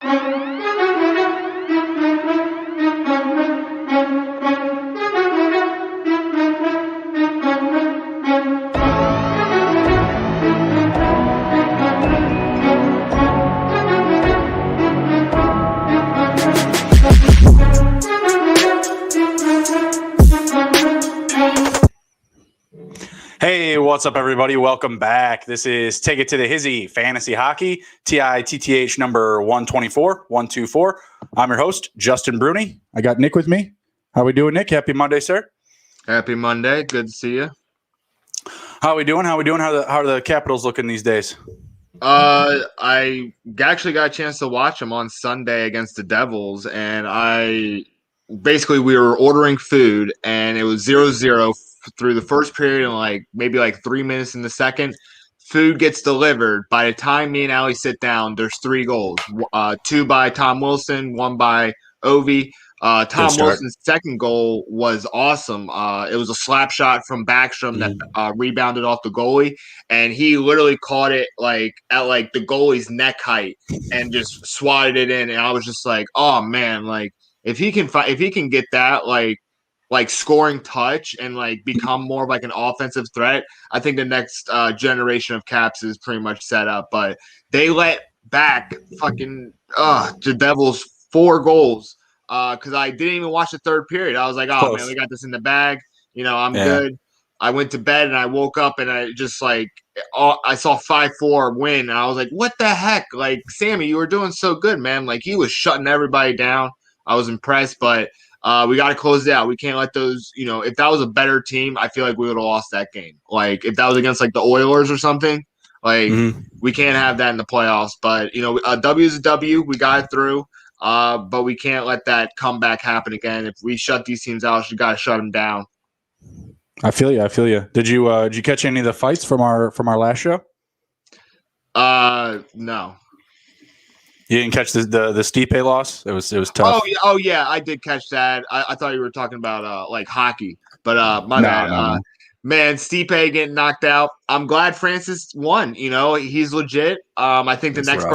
Hey, what's up, everybody? Welcome back. This is Take It to the Hizzy Fantasy Hockey, TITTH number 124. I'm your host, Justin Bruni. I got Nick with me. How we doing, Nick? Happy Monday, sir. Happy Monday. Good to see you. How we doing? How are the Capitals looking these days? I actually got a chance to watch them on Sunday against the Devils, and we were ordering food, and it was 0-0 through the first period and maybe 3 minutes in the second. Food gets delivered. By the time me and Allie sit down, there's 3 goals. 2 by Tom Wilson, 1 by Ovi. Tom Wilson's second goal was awesome. It was a slap shot from Backstrom that rebounded off the goalie, and he literally caught it at the goalie's neck height and just swatted it in. And I was just like, oh man, if he can get that scoring touch and become more of an offensive threat, I think the next generation of Caps is pretty much set up. But they let back the Devils 4 goals because I didn't even watch the third period. I was like, oh man, we got this in the bag. I'm good. I went to bed and I woke up and I just I saw 5-4 win and I was like, what the heck? Sammy, you were doing so good, man. He was shutting everybody down. I was impressed, but we got to close it out. We can't let those, if that was a better team, I feel like we would have lost that game. If that was against the Oilers or something, we can't have that in the playoffs. But, a W is a W. We got it through. But we can't let that comeback happen again. If we shut these teams out, you got to shut them down. I feel you. Did you catch any of the fights from our last show? No. You didn't catch the Stipe loss? It was tough. Oh yeah, I did catch that. I thought you were talking about hockey, but my bad. No. Man, Stipe getting knocked out. I'm glad Francis won. He's legit. I think the next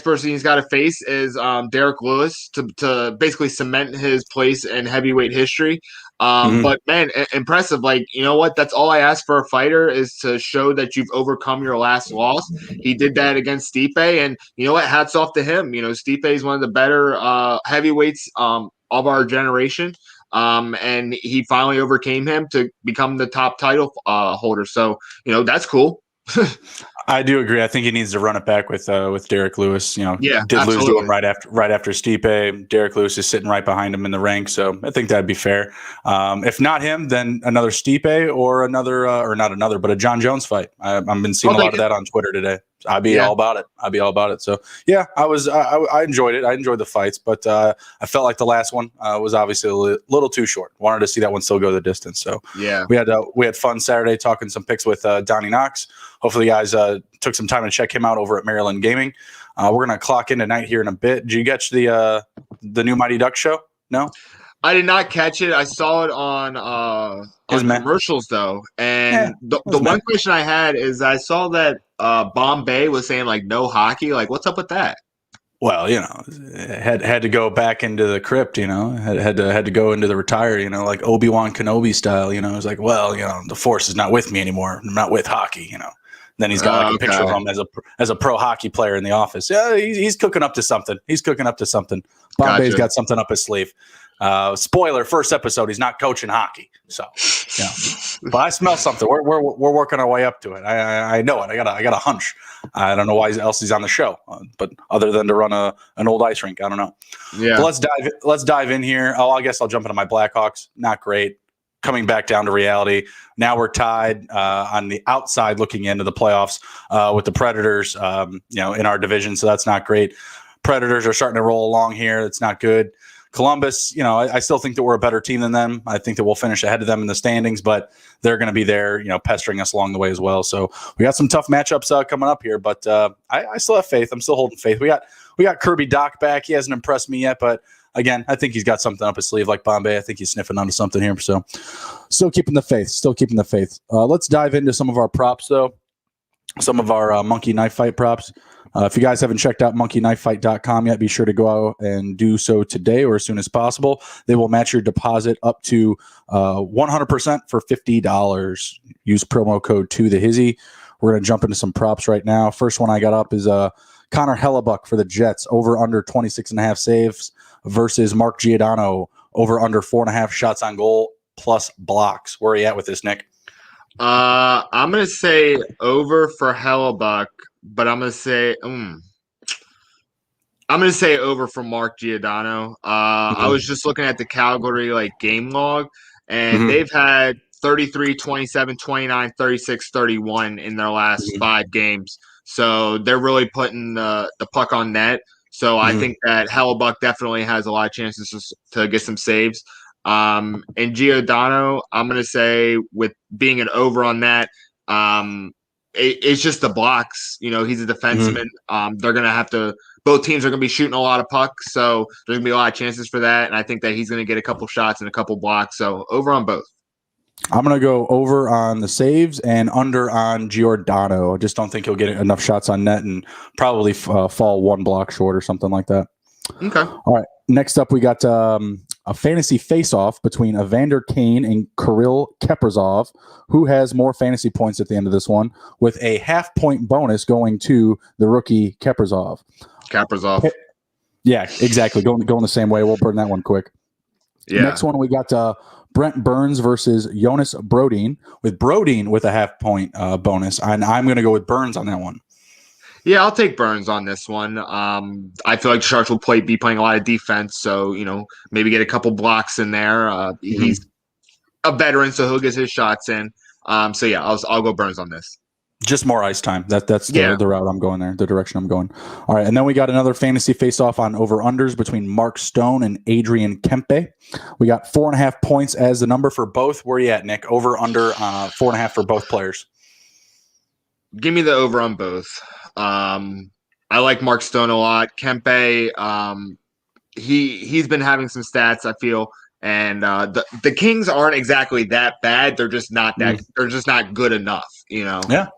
person he's got to face is Derek Lewis to basically cement his place in heavyweight history. But man, impressive. You know what? That's all I ask for a fighter is to show that you've overcome your last loss. He did that against Stipe, and you know what? Hats off to him. Stipe is one of the better heavyweights of our generation. And he finally overcame him to become the top title holder. So, that's cool. I do agree. I think he needs to run it back with Derek Lewis. Did absolutely. lose to him right after Stipe. Derek Lewis is sitting right behind him in the rank, so I think that'd be fair. If not him, then another Stipe or but a John Jones fight. I've been seeing a lot of that on Twitter today. I'd be all about it. So yeah, I enjoyed it. I enjoyed the fights, but I felt like the last one was obviously a little too short. Wanted to see that one still go the distance. So yeah, we had fun Saturday talking some picks with Donnie Knox. Hopefully, you guys took some time to check him out over at Maryland Gaming. We're gonna clock in tonight here in a bit. Did you catch the new Mighty Ducks show? No. I did not catch it. I saw it on commercials though, and the one question I had is I saw that Bombay was saying no hockey. What's up with that? Well, had to go back into the crypt. Had to go into the retire. Like Obi-Wan Kenobi style. It's the Force is not with me anymore. I'm not with hockey. Then he's got a picture of him as a pro hockey player in the office. Yeah, he's cooking up to something. Bombay's got something up his sleeve. Spoiler: first episode, he's not coaching hockey. So, but I smell something. We're working our way up to it. I know it. I got a hunch. I don't know why else he's on the show, but other than to run an old ice rink, I don't know. Yeah. But let's dive in here. Oh, I guess I'll jump into my Blackhawks. Not great. Coming back down to reality. Now we're tied on the outside looking into the playoffs with the Predators, in our division. So that's not great. Predators are starting to roll along here. It's not good. Columbus, I still think that we're a better team than them. I think that we'll finish ahead of them in the standings, but they're going to be there, pestering us along the way as well. So we got some tough matchups coming up here, but I still have faith. I'm still holding faith. We got Kirby Doc back. He hasn't impressed me yet, but again, I think he's got something up his sleeve like Bombay. I think he's sniffing onto something here. So still keeping the faith. Let's dive into some of our props, though. Some of our monkey knife fight props. If you guys haven't checked out monkeyknifefight.com yet, be sure to go out and do so today or as soon as possible. They will match your deposit up to 100% for $50. Use promo code #ToTheHizzy. We're going to jump into some props right now. First one I got up is Connor Hellebuck for the Jets, over under 26.5 saves versus Mark Giordano, over under 4.5 shots on goal plus blocks. Where are you at with this, Nick? I'm gonna say over for Hellebuck, but I'm gonna say over for Mark Giordano. I was just looking at the Calgary game log, and they've had 33, 27, 29, 36, 31 in their last 5 games. So they're really putting the puck on net. So I think that Hellebuck definitely has a lot of chances to get some saves. And Giordano, I'm going to say, with being an over on that, it's just the blocks. He's a defenseman. They're going to have to – both teams are going to be shooting a lot of pucks, so there's going to be a lot of chances for that. And I think that he's going to get a couple shots and a couple blocks. So over on both. I'm going to go over on the saves and under on Giordano. I just don't think he'll get enough shots on net and probably fall 1 block short or something like that. Okay. All right. Next up, we got a fantasy face-off between Evander Kane and Kirill Kaprizov. Who has more fantasy points at the end of this one, with a half-point bonus going to the rookie Kaprizov. Yeah, exactly. Going the same way. We'll burn that one quick. Yeah. Next one, we got Brent Burns versus Jonas Brodin, with Brodin with a half-point bonus. And I'm going to go with Burns on that one. Yeah, I'll take Burns on this one. I feel like the Sharks will be playing a lot of defense, so maybe get a couple blocks in there. He's a veteran, so he'll get his shots in. So yeah, I'll go Burns on this. Just more ice time. That's the route I'm going there, the direction I'm going. All right, and then we got another fantasy face-off on over-unders between Mark Stone and Adrian Kempe. We got 4.5 points as the number for both. Where are you at, Nick? Over-under 4.5 for both players. Give me the over on both. I like Mark Stone a lot. Kempe, he's been having some stats, I feel, and the Kings aren't exactly that bad. They're just not that. They're just not good enough, Yeah.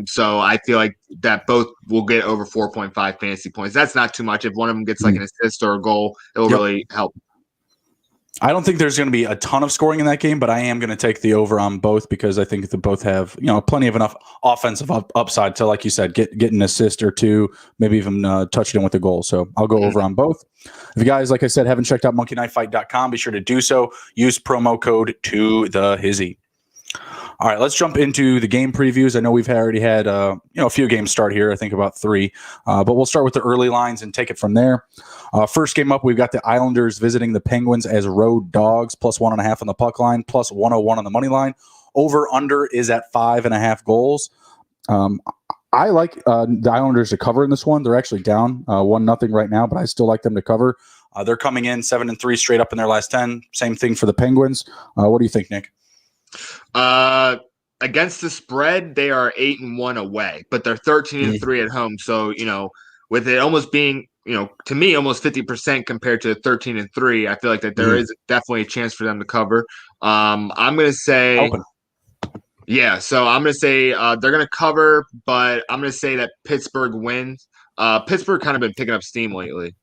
So I feel like that both will get over 4.5 fantasy points. That's not too much. If one of them gets like an assist or a goal, it'll really help. I don't think there's going to be a ton of scoring in that game, but I am going to take the over on both because I think that both have, plenty of enough offensive upside to, like you said, get an assist or two, maybe even touch it in with a goal. So I'll go over on both. If you guys, like I said, haven't checked out monkeyknifefight.com, be sure to do so. Use promo code #ToTheHizzy. All right, let's jump into the game previews. I know we've already had a few games start here. I think about 3, but we'll start with the early lines and take it from there. First game up, we've got the Islanders visiting the Penguins as road dogs, plus 1.5 on the puck line, plus 101 on the money line. Over under is at 5.5 goals. I like the Islanders to cover in this one. They're actually down 1-0 right now, but I still like them to cover. They're coming in 7-3 straight up in their last 10. Same thing for the Penguins. What do you think, Nick? Against the spread, they are 8-1 away, but they're 13-3 at home. So, with it almost being, to me, almost 50% compared to 13-3, I feel like that there is definitely a chance for them to cover. I'm going to say, Open. Yeah. So I'm going to say they're going to cover, but I'm going to say that Pittsburgh wins. Pittsburgh kind of been picking up steam lately.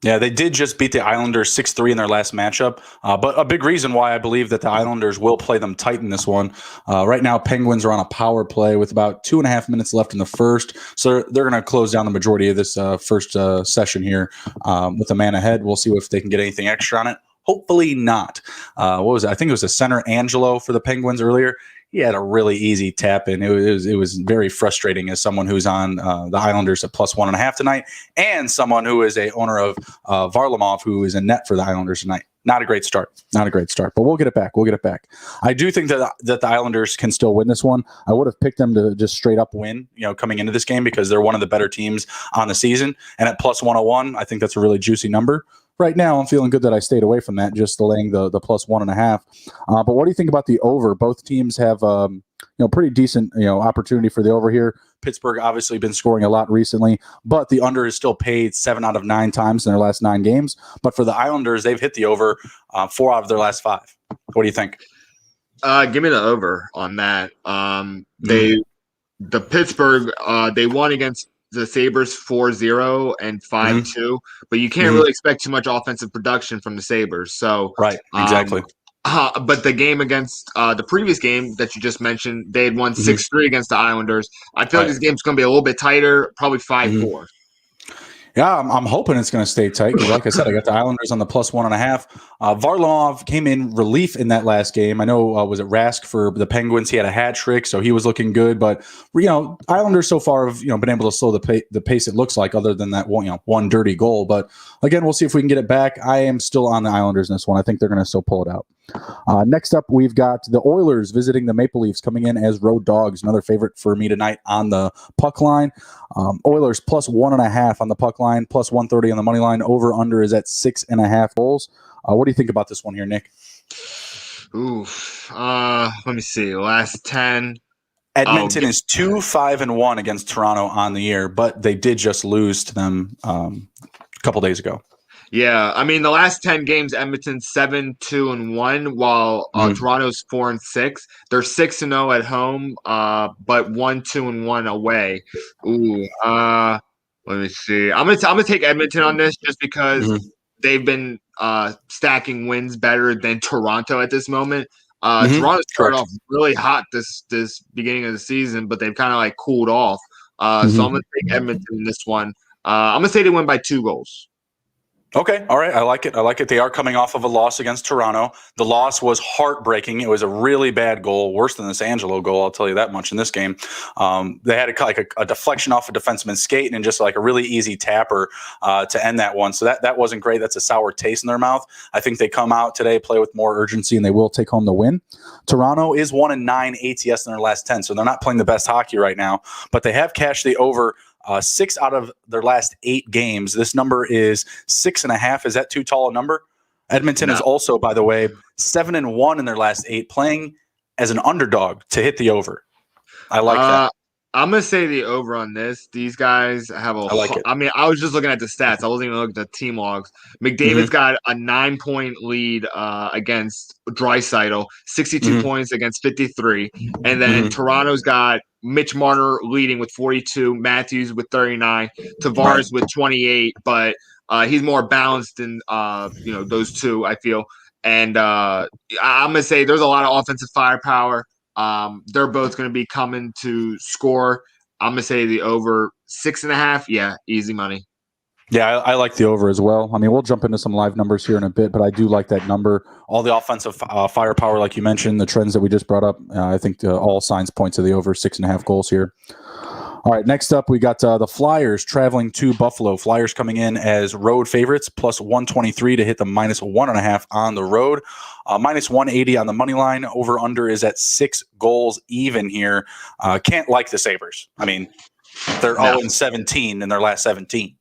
Yeah, they did just beat the Islanders 6-3 in their last matchup. But a big reason why I believe that the Islanders will play them tight in this one. Right now, Penguins are on a power play with about 2.5 minutes left in the first. So they're going to close down the majority of this first session here with a man ahead. We'll see if they can get anything extra on it. Hopefully not. What was it? I think it was a center Angelo for the Penguins earlier. He had a really easy tap in. It was very frustrating as someone who's on the Islanders at plus 1.5 tonight, and someone who is a owner of Varlamov, who is in net for the Islanders tonight. Not a great start. But we'll get it back. I do think that the Islanders can still win this one. I would have picked them to just straight up win, coming into this game because they're one of the better teams on the season. And at plus 101, I think that's a really juicy number. Right now, I'm feeling good that I stayed away from that, just laying the plus 1.5. But what do you think about the over? Both teams have pretty decent opportunity for the over here. Pittsburgh obviously been scoring a lot recently, but the under is still paid 7 out of 9 times in their last 9 games. But for the Islanders, they've hit the over 4 out of their last 5. What do you think? Give me the over on that. The Pittsburgh they won against the Sabres 4-0 and 5-2, but you can't really expect too much offensive production from the Sabres. So, right, exactly. But the game against the previous game that you just mentioned, they had won 6-3 against the Islanders. I feel like this game's going to be a little bit tighter, probably 5-4. Yeah, I'm hoping it's going to stay tight because, like I said, I got the Islanders on the +1.5. Varlamov came in relief in that last game. I know, was it Rask for the Penguins? He had a hat trick, so he was looking good. But Islanders so far have been able to slow the pace. It looks like, other than that one dirty goal. But again, we'll see if we can get it back. I am still on the Islanders in this one. I think they're going to still pull it out. Next up, we've got the Oilers visiting the Maple Leafs, coming in as road dogs. Another favorite for me tonight on the puck line. Oilers +1.5 on the puck line, +130 on the money line. Over under is at 6.5 goals. What do you think about this one here, Nick? Ooh, let me see. Last 10. Edmonton is 2-5-1 against Toronto on the year, but they did just lose to them a couple days ago. Yeah, I mean the last 10 games, Edmonton's 7-2-1, while Toronto's 4-6. They're 6-0 at home, but 1-2-1 away. Ooh, let me see. I'm gonna take Edmonton on this just because they've been stacking wins better than Toronto at this moment. Toronto started off really hot this beginning of the season, but they've kind of like cooled off. So I'm gonna take Edmonton in this one. I'm gonna say they win by 2 goals. Okay. All right. I like it. They are coming off of a loss against Toronto. The loss was heartbreaking. It was a really bad goal, worse than this Angelo goal. I'll tell you that much in this game. They had a deflection off a defenseman's skate and just like a really easy tapper to end that one. So that wasn't great. That's a sour taste in their mouth. I think they come out today, play with more urgency, and they will take home the win. Toronto is 1-9 ATS in their last 10, so they're not playing the best hockey right now, but they have cashed the over 6 out of their last 8 games. This number is 6.5. Is that too tall a number? Edmonton is also, by the way, 7-1 in their last 8, playing as an underdog to hit the over. I like that. I'm gonna say the over on this. These guys have a. I like it. I mean, I was just looking at the stats. I wasn't even looking at the team logs. McDavid's got a 9-point lead against Draisaitl, 62 points against 53, and then Toronto's got Mitch Marner leading with 42, Matthews with 39, Tavares with 28, but he's more balanced than those two, I feel. And I'm gonna say there's a lot of offensive firepower. They're both going to be coming to score. I'm going to say the over 6.5. Yeah, easy money. Yeah, I like the over as well. I mean, we'll jump into some live numbers here in a bit, but I do like that number. All the offensive firepower, like you mentioned, the trends that we just brought up, I think all signs point to the over 6.5 goals here. All right, next up, we got the Flyers traveling to Buffalo. Flyers coming in as road favorites, +123 to hit the -1.5 on the road. -180 on the money line. Over under is at 6 goals even here. Can't like the Sabres. I mean, they're 0-17 in their last 17.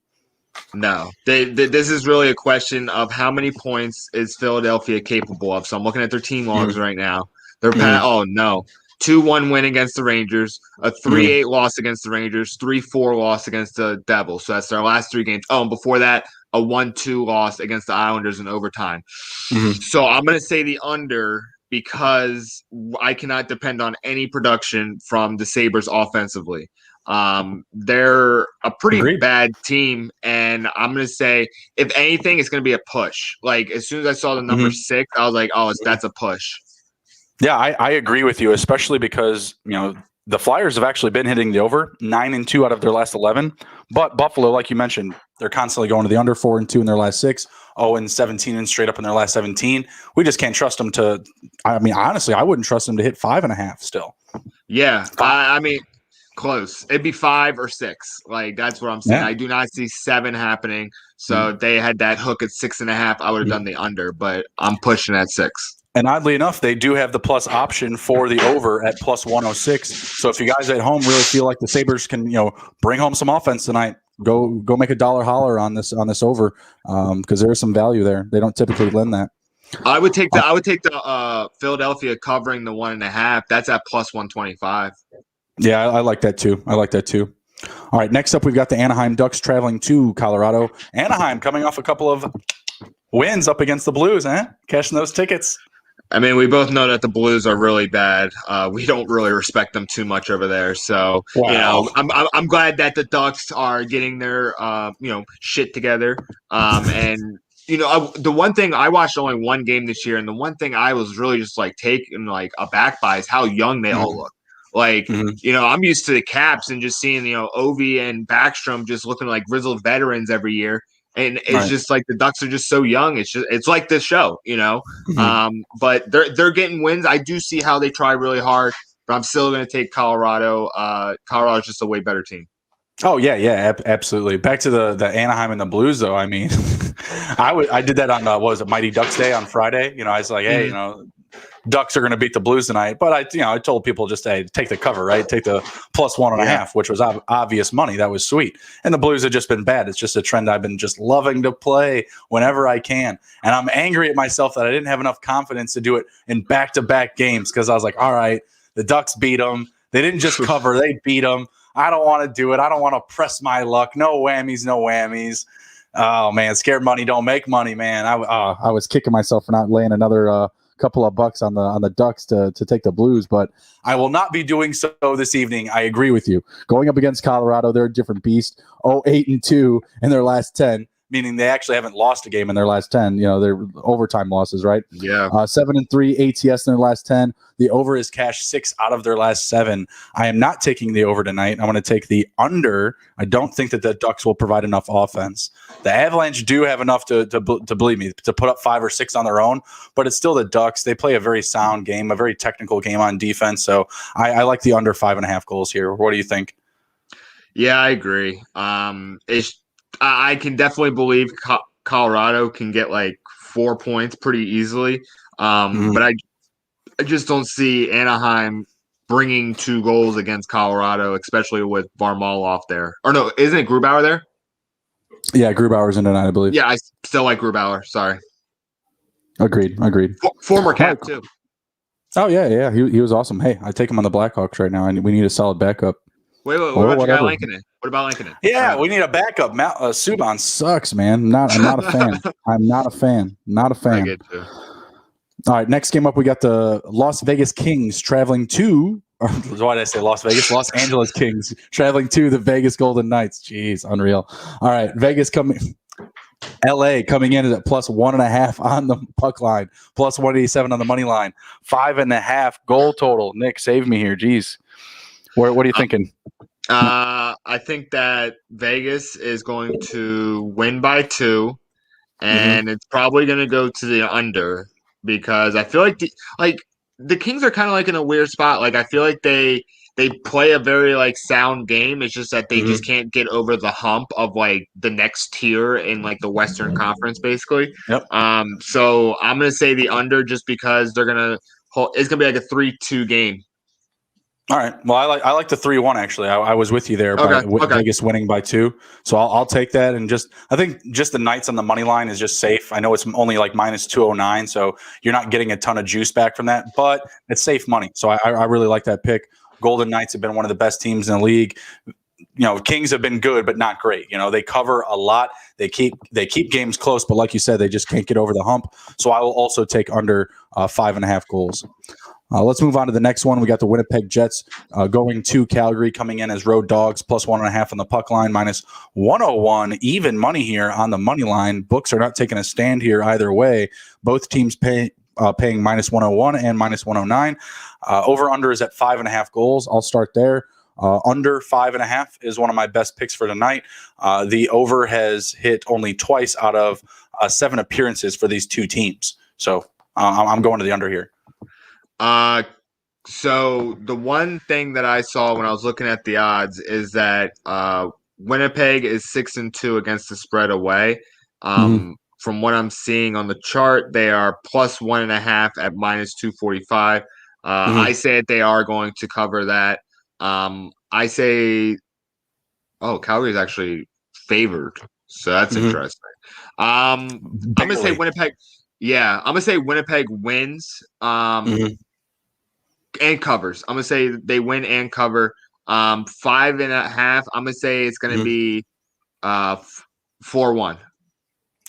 No, this is really a question of how many points is Philadelphia capable of. So I'm looking at their team logs right now. They're 2-1 win against the Rangers, a 3-8 loss against the Rangers, 3-4 loss against the Devils. So that's their last 3 games. Oh, and before that, a 1-2 loss against the Islanders in overtime. So I'm going to say the under because I cannot depend on any production from the Sabres offensively. They're a pretty bad team, and I'm going to say, if anything, it's going to be a push. Like, as soon as I saw the number 6, I was like, oh, that's a push. Yeah, I agree with you, especially because, the Flyers have actually been hitting the over 9-2 out of their last 11. But Buffalo, like you mentioned, they're constantly going to the under 4-2 in their last 6, 0-17 and straight up in their last 17. We just can't trust them to. I mean, honestly, I wouldn't trust them to hit 5.5 still. Yeah, I mean, close. It'd be 5 or 6. Like, that's what I'm saying. Yeah. I do not see 7 happening. So they had that hook at 6.5. I would have done the under, but I'm pushing at 6. And oddly enough, they do have the plus option for the over at +106. So if you guys at home really feel like the Sabres can, bring home some offense tonight, go make a dollar holler on this over because there is some value there. They don't typically lend that. I would take the Philadelphia covering the 1.5. That's at +125. Yeah, I like that too. All right, next up we've got the Anaheim Ducks traveling to Colorado. Anaheim coming off a couple of wins up against the Blues, cashing those tickets. I mean, we both know that the Blues are really bad. We don't really respect them too much over there. So, Wow. I'm glad that the Ducks are getting their, shit together. And, the one thing I watched only one game this year, and the one thing I was really just like taken like aback by is how young they all look. Like, I'm used to the Caps and just seeing, Ovi and Backstrom just looking like grizzled veterans every year. And it's just like the Ducks are just so young. It's like this show. But they're getting wins. I do see how they try really hard, but I'm still going to take Colorado. Colorado's just a way better team. Oh yeah, absolutely. Back to the Anaheim and the Blues, though. I mean, I did that on what was it, Mighty Ducks Day on Friday. I was like, hey, Ducks are going to beat the Blues tonight. But I told people just, hey, take the cover, right? Take the +1.5, which was obvious money. That was sweet. And the Blues have just been bad. It's just a trend I've been just loving to play whenever I can. And I'm angry at myself that I didn't have enough confidence to do it in back-to-back games because I was like, all right, the Ducks beat them. They didn't just cover. They beat them. I don't want to do it. I don't want to press my luck. No whammies. Oh, man, scared money don't make money, man. I was kicking myself for not laying another couple of bucks on the Ducks to take the Blues, but I will not be doing so this evening. I agree with you. Going up against Colorado, they're a different beast. 8-2 in their last 10, meaning they actually haven't lost a game in their last 10. They're overtime losses, right? Yeah. 7-3 ATS in their last 10. The over is cashed 6 out of their last 7. I am not taking the over tonight. I'm going to take the under. I don't think that the Ducks will provide enough offense. The Avalanche do have enough to believe me, to put up 5 or 6 on their own, but it's still the Ducks. They play a very sound game, a very technical game on defense. So I like the under 5.5 goals here. What do you think? Yeah, I agree. I can definitely believe Colorado can get like 4 points pretty easily. But I just don't see Anaheim bringing 2 goals against Colorado, especially with Varlamov there. Or no, isn't it Grubauer there? Yeah, Grubauer's in tonight, I believe. Yeah, I still like Grubauer. Sorry. Agreed. Former Cap, too. Oh, yeah. He was awesome. Hey, I take him on the Blackhawks right now, and we need a solid backup. Wait, what about your guy Lankinen? What about Lankinen? Yeah, we need a backup. Subban sucks, man. I'm not a fan. I'm not a fan. Not a fan. I get you. All right, next game up, we got the Las Vegas Kings traveling to – why did I say Las Vegas? Los Angeles Kings traveling to the Vegas Golden Knights. Jeez, unreal. All right, Vegas coming – LA coming in at +1.5 on the puck line, +187 on the money line, 5.5 goal total. Nick, save me here. Jeez. What are you thinking? I think that Vegas is going to win by 2, and it's probably going to go to the under because I feel like the Kings are kind of like in a weird spot. Like I feel like they play a very like sound game. It's just that they just can't get over the hump of like the next tier in like the Western Conference, basically. Yep. So I'm going to say the under just because it's going to be like a 3-2 game. All right. Well, I like the 3-1 actually. I was with you there. Okay. Vegas winning by 2, so I'll take that. And I think the Knights on the money line is just safe. I know it's only like -209, so you're not getting a ton of juice back from that, but it's safe money. So I really like that pick. Golden Knights have been one of the best teams in the league. Kings have been good, but not great. They cover a lot. They keep games close, but like you said, they just can't get over the hump. So I will also take under 5.5 goals. Let's move on to the next one. We got the Winnipeg Jets going to Calgary, coming in as road dogs, +1.5 on the puck line, -101. Even money here on the money line. Books are not taking a stand here either way. Both teams paying -101 and -109. Over/under is at 5.5 goals. I'll start there. Under 5.5 is one of my best picks for tonight. The over has hit only twice out of 7 appearances for these two teams. So I'm going to the under here. So the one thing that I saw when I was looking at the odds is that Winnipeg is 6-2 against the spread away. From what I'm seeing on the chart, they are +1.5 at -245. I say that they are going to cover that. I say, Calgary is actually favored, so that's interesting. I'm gonna say Winnipeg. Yeah, I'm gonna say Winnipeg wins. And covers. I'm gonna say they win and cover. 5.5. I'm gonna say it's gonna be 4-1.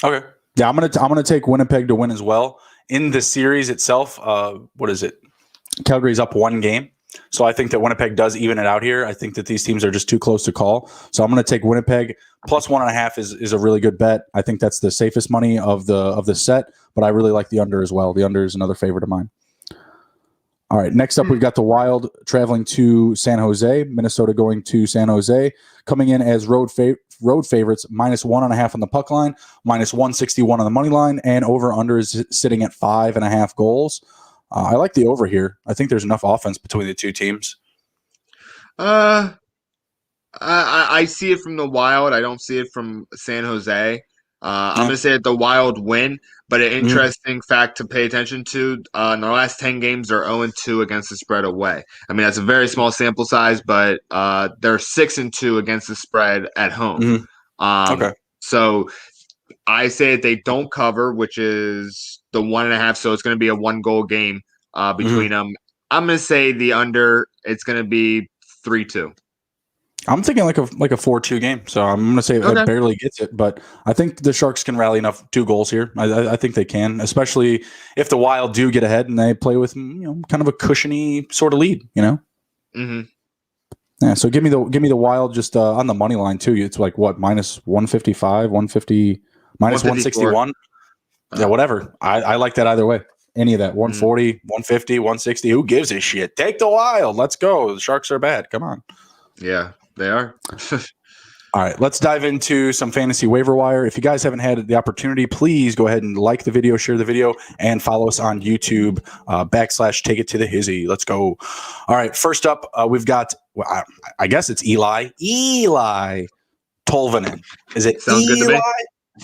Okay. Yeah, I'm gonna take Winnipeg to win as well. in the series itself, what is it? Calgary's up 1 game. So I think that Winnipeg does even it out here. I think that these teams are just too close to call. So I'm going to take Winnipeg plus 1.5 is a really good bet. I think that's the safest money of the set, but I really like the under as well. The under is another favorite of mine. All right, next up, we've got the Wild traveling to San Jose, Minnesota going to San Jose, coming in as road favorites, minus 1.5 on the puck line, minus 161 on the money line, and over-under is sitting at 5.5 goals. I like the over here. I think there's enough offense between the two teams. I see it from the Wild. I don't see it from San Jose. I'm going to say that the Wild win, but an interesting fact to pay attention to, in the last 10 games, they're 0-2 against the spread away. I mean, that's a very small sample size, but they're 6-2 against the spread at home. Okay. So I say that they don't cover, which is the 1.5, so it's going to be a 1-goal game between them. I'm going to say the under, it's going to be 3-2. I'm thinking like a 4-2 game, so I'm going to say it barely gets it, but I think the Sharks can rally enough 2 goals here. I think they can, especially if the Wild do get ahead and they play with kind of a cushiony sort of lead. Yeah, so give me the Wild just on the money line too. It's like what, minus 155, 150, minus 161. Yeah, whatever. I like that either way. Any of that 140, 150, 160. Who gives a shit? Take the Wild. Let's go. The Sharks are bad. Come on. Yeah. They are. All right, let's dive into some fantasy waiver wire. If you guys haven't had the opportunity, please go ahead and like the video, share the video, and follow us on YouTube, / Take It to the Hizzy. Let's go. All right, first up, we've got, I guess it's Eli Tolvanen. Is it Sounds Eli?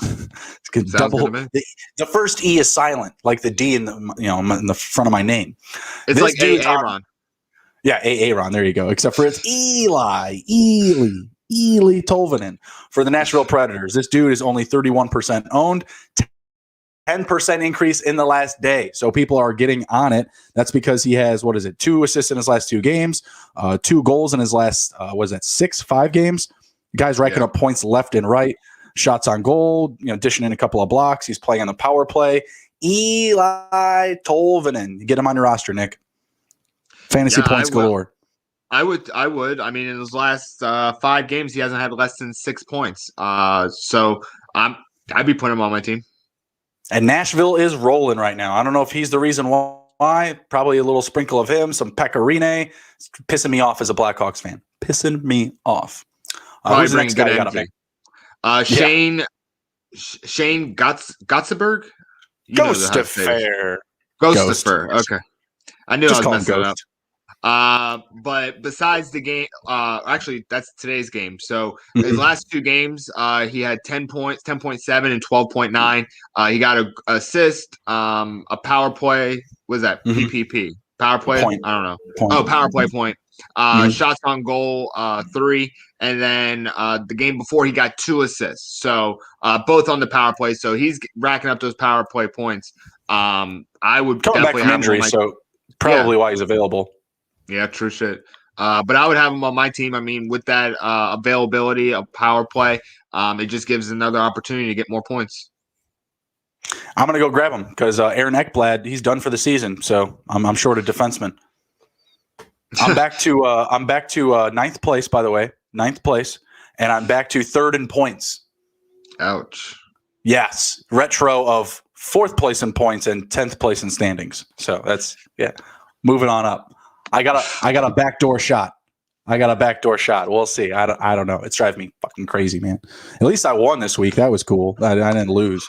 Good to me. Double. The first E is silent, like the D in the in the front of my name. It's this like Aaron. Yeah, Aaron. There you go. Except for it's Eli Tolvanen for the Nashville Predators. This dude is only 31% owned. 10% increase in the last day. So people are getting on it. That's because he has, 2 assists in his last 2 games, 2 goals in his last, 5 games. The guy's racking up points left and right, shots on goal, dishing in a couple of blocks. He's playing on the power play. Eli Tolvanen. Get him on your roster, Nick. Fantasy points galore. I would. I mean, in his last 5 games, he hasn't had less than 6 points. So I'd be putting him on my team. And Nashville is rolling right now. I don't know if he's the reason why. Probably a little sprinkle of him, some Pecorine. It's pissing me off as a Blackhawks fan. Pissing me off. Who's the next guy you got up? Shane Gotzeberg? Ghostafair. Okay. I knew I was messing it up. But besides the game, actually, that's today's game. So his last 2 games, he had 10 points, 10.7 and 12.9. He got an assist, a power play. What is that? PPP. Power play? Point. I don't know. Point. Power play point. Shots on goal, 3. And then the game before, he got 2 assists. So both on the power play. So he's racking up those power play points. I would coming definitely back from injury, so probably why he's available. Yeah, true shit. But I would have him on my team. I mean, with that availability of power play, it just gives another opportunity to get more points. I'm going to go grab him because Aaron Ekblad, he's done for the season. So I'm short a defenseman. I'm back to 9th place, by the way, 9th place, and I'm back to 3rd in points. Ouch. Yes, retro of 4th place in points and 10th place in standings. So that's moving on up. I got a backdoor shot. We'll see. I don't know. It's driving me fucking crazy, man. At least I won this week. That was cool. I didn't lose.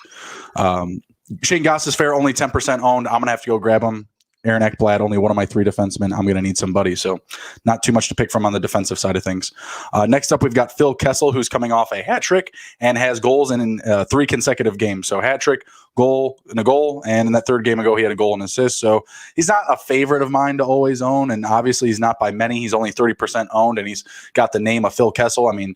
Shane Gostisbehere only 10% owned. I'm gonna have to go grab him. Aaron Ekblad, only one of my 3 defensemen. I'm going to need somebody. So not too much to pick from on the defensive side of things. Next up, we've got Phil Kessel, who's coming off a hat trick and has goals in 3 consecutive games. So hat trick, goal, and a goal. And in that 3rd game ago, he had a goal and assist. So he's not a favorite of mine to always own. And obviously he's not by many. He's only 30% owned, and he's got the name of Phil Kessel. I mean,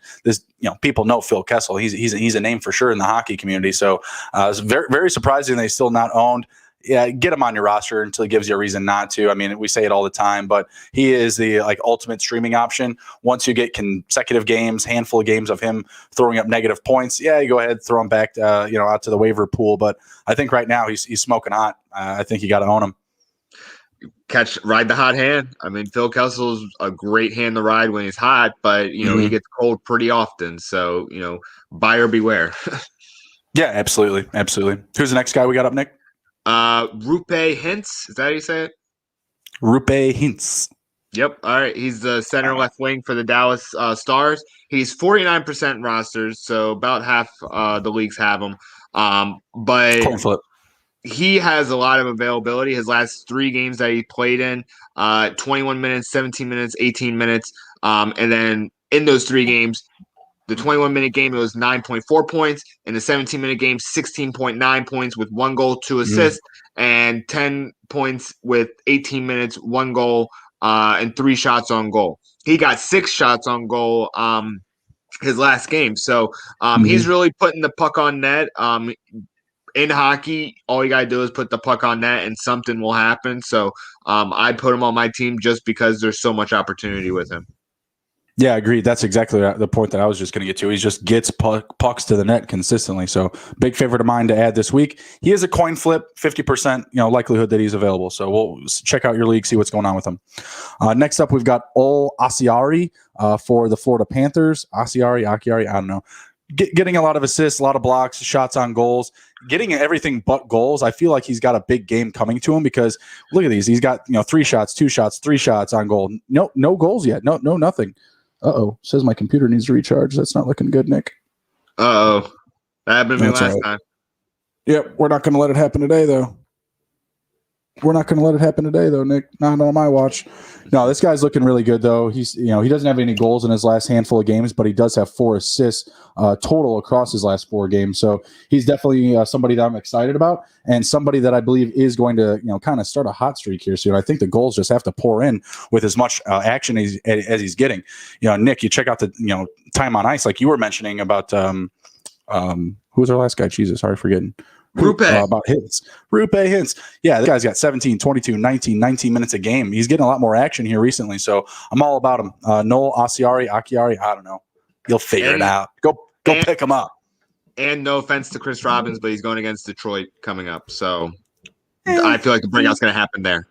people know Phil Kessel. He's a name for sure in the hockey community. So it's very, very surprising they still not owned. yeah, get him on your roster until he gives you a reason not to. I mean, we say it all the time, but he is the ultimate streaming option. Once you get consecutive games, handful of games of him throwing up negative points, yeah, you go ahead, throw him back, out to the waiver pool. But I think right now he's smoking hot. I think you got to own him. Ride the hot hand. I mean, Phil Kessel's a great hand to ride when he's hot, but he gets cold pretty often. So buyer beware. Yeah, absolutely. Who's the next guy we got up, Nick? Rupe Hintz. Is that how you say it? Rupe Hintz. Yep. All right. He's the center left wing for the Dallas Stars. He's 49% rosters, so about half the leagues have him. But coin flip. He has a lot of availability. His last 3 games that he played in, 21 minutes, 17 minutes, 18 minutes. And then in those 3 games, the 21-minute game, it was 9.4 points. In the 17-minute game, 16.9 points with 1 goal, 2 assists, and 10 points with 18 minutes, 1 goal, and 3 shots on goal. He got 6 shots on goal his last game. So he's really putting the puck on net. In hockey, all you got to do is put the puck on net and something will happen. So I put him on my team just because there's so much opportunity with him. Yeah, agreed. That's exactly the point that I was just going to get to. He just gets pucks to the net consistently. So big favorite of mine to add this week. He is a coin flip, 50% likelihood that he's available. So we'll check out your league, see what's going on with him. Next up, we've got Ol Asiari for the Florida Panthers. Akiari, I don't know. Getting a lot of assists, a lot of blocks, shots on goals, getting everything but goals. I feel like he's got a big game coming to him because look at these. He's got 3 shots, 2 shots, 3 shots on goal. No goals yet. No, nothing. Says my computer needs to recharge. That's not looking good, Nick. That happened to me last time. Yep, we're not going to let it happen today, though. Nick. Not on my watch. No, this guy's looking really good, though. He's, he doesn't have any goals in his last handful of games, but he does have 4 assists total across his last 4 games. So he's definitely somebody that I'm excited about, and somebody that I believe is going to, kind of start a hot streak here soon. I think the goals just have to pour in with as much action as he's getting. Nick, you check out the time on ice, like you were mentioning about who was our last guy? Jesus, sorry, forgetting. Rupe. About Hintz. Rupe Hintz. Yeah, the guy's got 17, 22, 19 minutes a game. He's getting a lot more action here recently, so I'm all about him. Noel Akiari, I don't know. You'll figure it out. Go pick him up. And no offense to Chris Robbins, but he's going against Detroit coming up, so I feel like the breakout's going to happen there.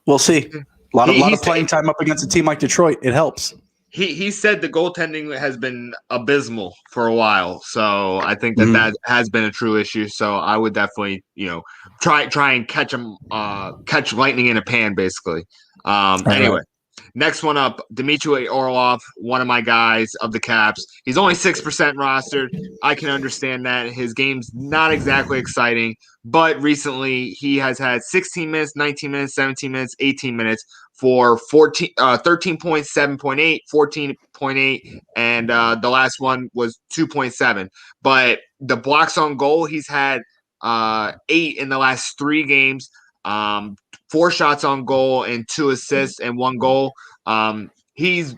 We'll see. A lot of playing time up against a team like Detroit. It helps. He said the goaltending has been abysmal for a while, so I think that has been a true issue. So I would definitely, try and catch him, catch lightning in a pan, basically. Anyway, next one up, Dimitri Orolov, one of my guys of the Caps. He's only 6% rostered. I can understand that his game's not exactly exciting, but recently he has had 16 minutes, 19 minutes, 17 minutes, 18 minutes. For 13 points, 7.8, 14.8, and the last one was 2.7. But the blocks on goal, he's had 8 in the last 3 games, 4 shots on goal and 2 assists and 1 goal. He's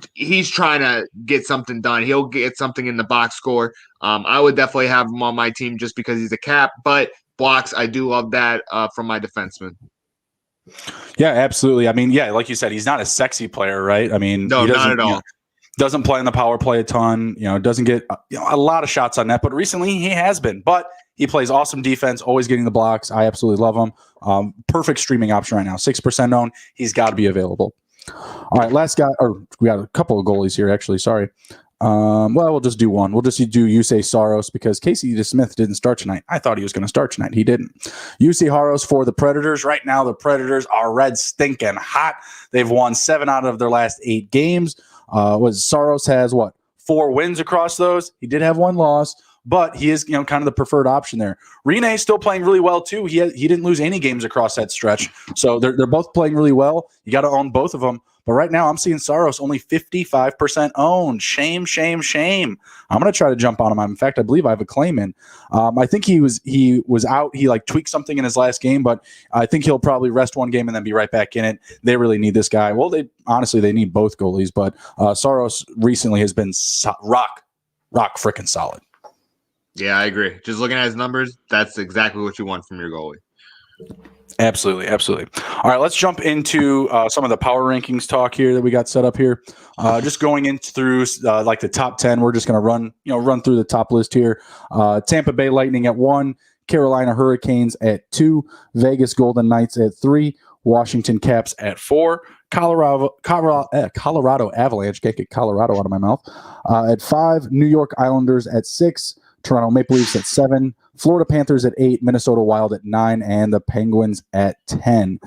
trying to get something done. He'll get something in the box score. I would definitely have him on my team just because he's a Cap, but blocks, I do love that from my defenseman. Yeah, absolutely. I mean, yeah, like you said, he's not a sexy player, right? I mean, no, he doesn't, not at all. Doesn't play in the power play a ton. Doesn't get a lot of shots on net, but recently he has been. But he plays awesome defense, always getting the blocks. I absolutely love him. Perfect streaming option right now. 6% owned. He's got to be available. All right, last guy. Or we got a couple of goalies here, actually. Sorry. Well, we'll just do one. We'll just do Yusei Saros because Casey DeSmith didn't start tonight. I thought he was going to start tonight. He didn't. Yusei Saros for the Predators. Right now, the Predators are red stinking hot. They've won 7 out of their last 8 games. Saros has 4 wins across those. He did have 1 loss, but he is kind of the preferred option there. Rene's still playing really well too. He didn't lose any games across that stretch, so they're both playing really well. You got to own both of them. But right now, I'm seeing Saros only 55% owned. Shame. I'm going to try to jump on him. In fact, I believe I have a claim in. I think he was out. He tweaked something in his last game, but I think he'll probably rest 1 game and then be right back in it. They really need this guy. Well, they need both goalies, but Saros recently has been rock freaking solid. Yeah, I agree. Just looking at his numbers, that's exactly what you want from your goalie. Absolutely. All right, let's jump into some of the power rankings talk here that we got set up here. Just going in through like the top 10, we're just going to run through the top list here. Tampa Bay Lightning at 1, Carolina Hurricanes at 2, Vegas Golden Knights at 3, Washington Caps at 4, Colorado Avalanche, can't get Colorado out of my mouth, at 5, New York Islanders at 6, Toronto Maple Leafs at 7, Florida Panthers at 8, Minnesota Wild at 9, and the Penguins at 10.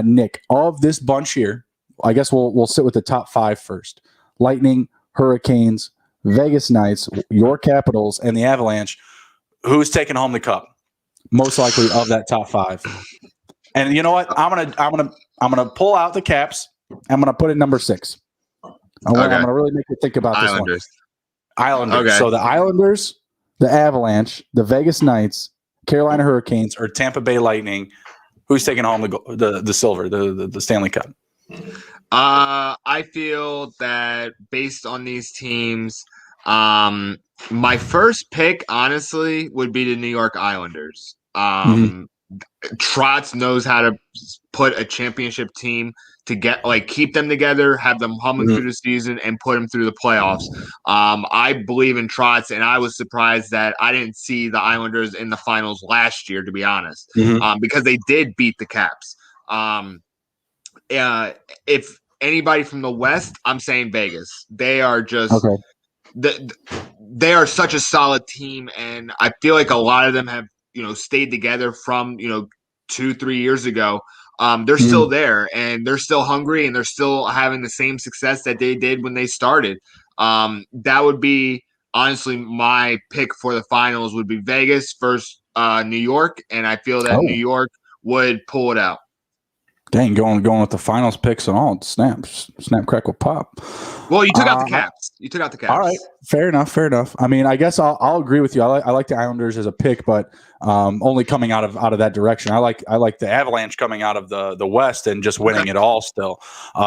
Nick, of this bunch here, I guess we'll sit with the top 5 first. Lightning, Hurricanes, Vegas Knights, your Capitals, and the Avalanche. Who's taking home the cup? Most likely of that top 5. And you know what? I'm gonna pull out the Caps. I'm gonna put it number 6. I'm gonna really make you think about this one. Islanders. Okay. So the Islanders, the Avalanche, the Vegas Knights, Carolina Hurricanes, or Tampa Bay Lightning. Who's taking home the silver, the Stanley Cup? I feel that based on these teams, my first pick, honestly, would be the New York Islanders. Trotz knows how to put a championship team to keep them together, have them humming through the season, and put them through the playoffs. I believe in Trotz, and I was surprised that I didn't see the Islanders in the finals last year, to be honest, because they did beat the Caps. If anybody from the West, I'm saying Vegas. They are just they are such a solid team, and I feel like a lot of them have stayed together from 2-3 years ago. They're still there, and they're still hungry, and they're still having the same success that they did when they started. That would be honestly my pick for the finals. Would be Vegas versus New York, and I feel that New York would pull it out. Dang, going with the finals picks and all. Snap, crackle, pop. Well, you took out the Caps. All right, fair enough. I mean, I guess I'll agree with you. I like the Islanders as a pick, but only coming out of that direction. I like the Avalanche coming out of the West and just winning it all. Still,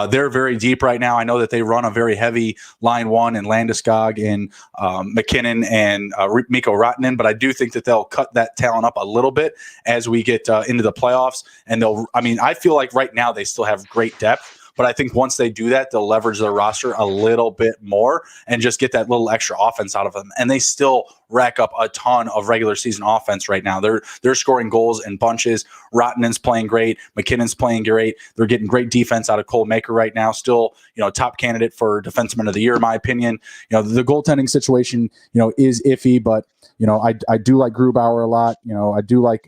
they're very deep right now. I know that they run a very heavy line one in Landeskog and McKinnon and Mikko Rantanen, but I do think that they'll cut that talent up a little bit as we get into the playoffs. And I feel like right now they still have great depth. But I think once they do that, they'll leverage their roster a little bit more and just get that little extra offense out of them. And they still rack up a ton of regular season offense right now. They're scoring goals in bunches. Rottenen's playing great. McKinnon's playing great. They're getting great defense out of Cole Maker right now. Still, top candidate for Defenseman of the Year, in my opinion. The goaltending situation, is iffy, but I do like Grubauer a lot. I do like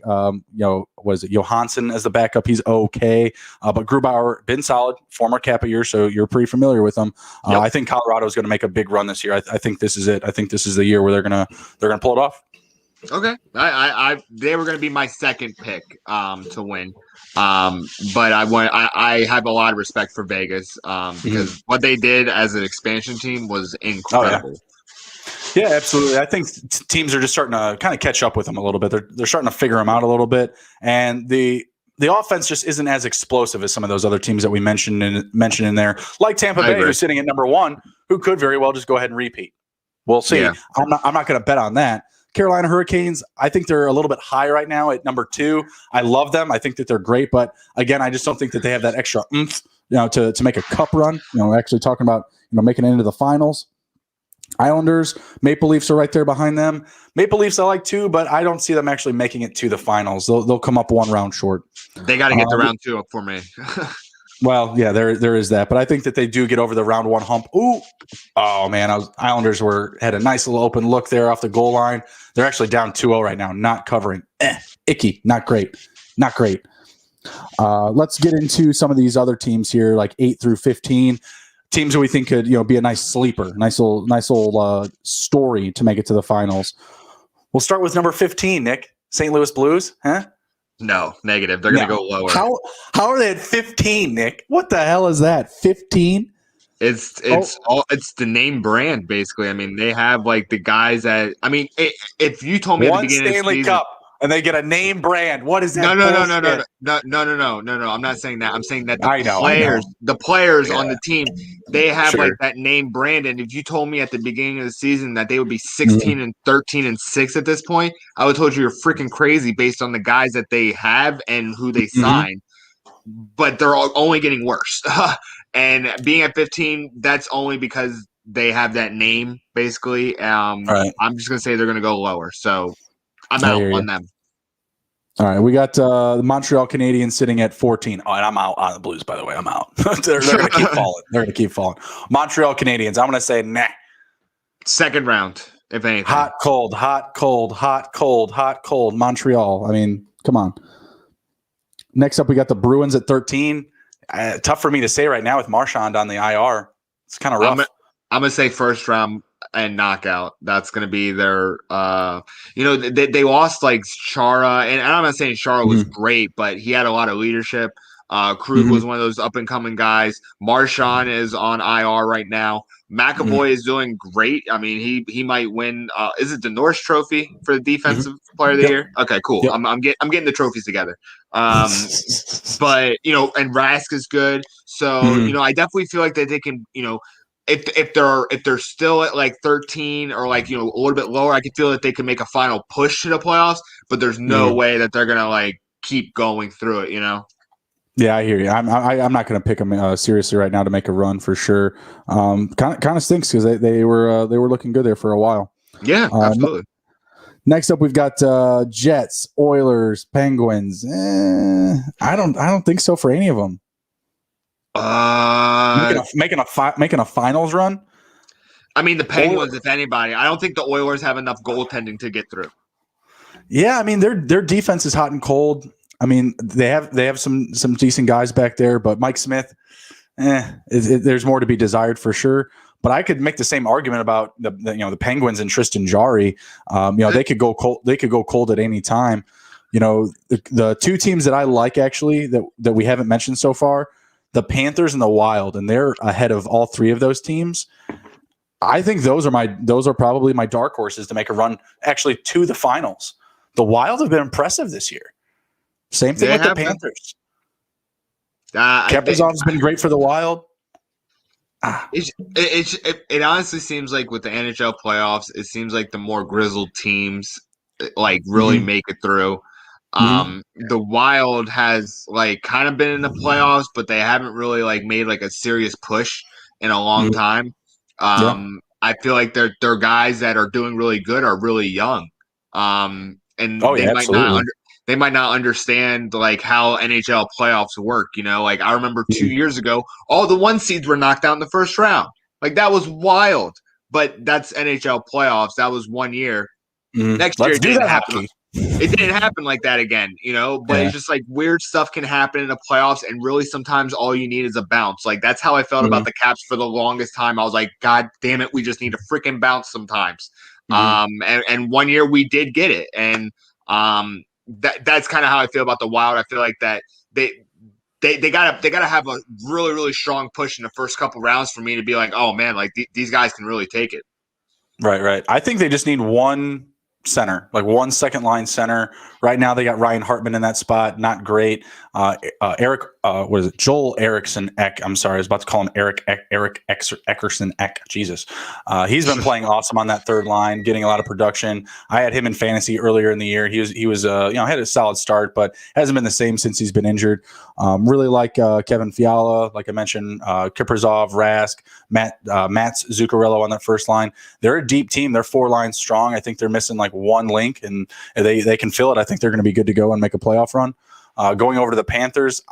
was it Johansson as the backup? He's okay, but Grubauer been solid, former Kappa year, so you're pretty familiar with him. Yep. I think Colorado is going to make a big run this year. I think this is it. I think this is the year where they're gonna pull it off. Okay, they were going to be my second pick to win, but I have a lot of respect for Vegas because what they did as an expansion team was incredible. Oh, yeah, absolutely. I think teams are just starting to kind of catch up with them a little bit. They're starting to figure them out a little bit, and the offense just isn't as explosive as some of those other teams that we mentioned in there, like Tampa Bay, who's sitting at number 1, who could very well just go ahead and repeat. We'll see. Yeah. I'm not going to bet on that. Carolina Hurricanes, I think they're a little bit high right now at number 2. I love them. I think that they're great, but again, I just don't think that they have that extra oomph, to make a cup run. Actually talking about making it into the finals. Islanders, Maple Leafs are right there behind them. Maple Leafs I like too, but I don't see them actually making it to the finals. They'll come up one round short. They got to get to round 2 up for me. Well, yeah, there is that, but I think that they do get over the round 1 hump. Ooh, oh man, Islanders had a nice little open look there off the goal line. They're actually down 2-0 right now, not covering. Icky, not great. Let's get into some of these other teams here, like 8 through 15. Teams that we think could, be a nice sleeper, nice little story to make it to the finals. We'll start with number 15, Nick. St. Louis Blues, huh? No, negative. They're going to go lower. How are they at 15, Nick? What the hell is that? 15? It's the name brand basically. I mean, they have like the guys that. I mean, if you told me at the beginning Stanley of the season, Cup. and they get a name brand. What is that? No. I'm not saying that. I'm saying that the players on the team, they have like that name brand. And if you told me at the beginning of the season that they would be 16 and 13 and 6 at this point, I would have told you you're freaking crazy based on the guys that they have and who they sign. But they're only getting worse. And being at 15, that's only because they have that name, basically. Right. I'm just going to say they're going to go lower. So I'm out on them. All right. We got the Montreal Canadiens sitting at 14. Oh, and I'm out on the Blues, by the way. I'm out. They're going to keep falling. They're going to keep falling. Montreal Canadiens, I'm going to say nah. Second round, if anything. Hot, cold. Montreal. I mean, come on. Next up, we got the Bruins at 13. Tough for me to say right now with Marchand on the IR. It's kind of rough. I'm going to say first round and knockout. That's going to be their they lost like Chara, and I'm not saying Chara was great, but he had a lot of leadership. Krug was one of those up and coming guys. Marchand is on IR right now. McAvoy is doing great. I mean, he might win. Is it the Norris Trophy for the defensive player of the year? Okay, cool. Yep. I'm getting the trophies together. But and Rask is good. So I definitely feel like that they can if they're still at like 13 or like a little bit lower, I can feel that they can make a final push to the playoffs. But there's no way that they're gonna like keep going through it. Yeah, I hear you. I'm not going to pick them seriously right now to make a run for sure. Kind of stinks because they were looking good there for a while. Yeah, absolutely. Next up, we've got Jets, Oilers, Penguins. I don't think so for any of them. Making a finals run. I mean, the Penguins, if anybody. I don't think the Oilers have enough goaltending to get through. Yeah, I mean their defense is hot and cold. I mean, they have some decent guys back there, but Mike Smith, there's more to be desired for sure. But I could make the same argument about the Penguins and Tristan Jarry. They could go cold. They could go cold at any time. The two teams that I like actually that we haven't mentioned so far, the Panthers and the Wild, and they're ahead of all three of those teams. I think those are probably my dark horses to make a run actually to the finals. The Wild have been impressive this year. Same thing with the Panthers. Kaprizov's been great for the Wild. It honestly seems like with the NHL playoffs, it seems like the more grizzled teams like really make it through. The Wild has like kind of been in the playoffs, but they haven't really like made like a serious push in a long time. I feel like their guys that are doing really good are really young. They might not understand like how NHL playoffs work. Like I remember 2 years ago, all the 1 seeds were knocked out in the first round. Like that was wild, but that's NHL playoffs. That was 1 year. Next year, it didn't happen. It didn't happen like that again, but it's just like weird stuff can happen in the playoffs. And really sometimes all you need is a bounce. Like that's how I felt about the Caps for the longest time. I was like, God damn it. We just need a freaking bounce sometimes. And 1 year we did get it. And, that's kind of how I feel about the Wild. I feel like that they gotta have a really, really strong push in the first couple rounds for me to be like, oh man, like these guys can really take it. Right. I think they just need one center, like one second line center. Right now they got Ryan Hartman in that spot. Not great. Joel Eriksson Ek. I'm sorry, I was about to call him Eric Eckerson Ek. Jesus. He's been playing awesome on that third line, getting a lot of production. I had him in fantasy earlier in the year. He was had a solid start, but hasn't been the same since he's been injured. Really like Kevin Fiala, like I mentioned, Kaprizov, Rask, Mats Zuccarello on that first line. They're a deep team. They're 4 lines strong. I think they're missing like one link, and they can fill it. I think they're going to be good to go and make a playoff run. Going over to the Panthers,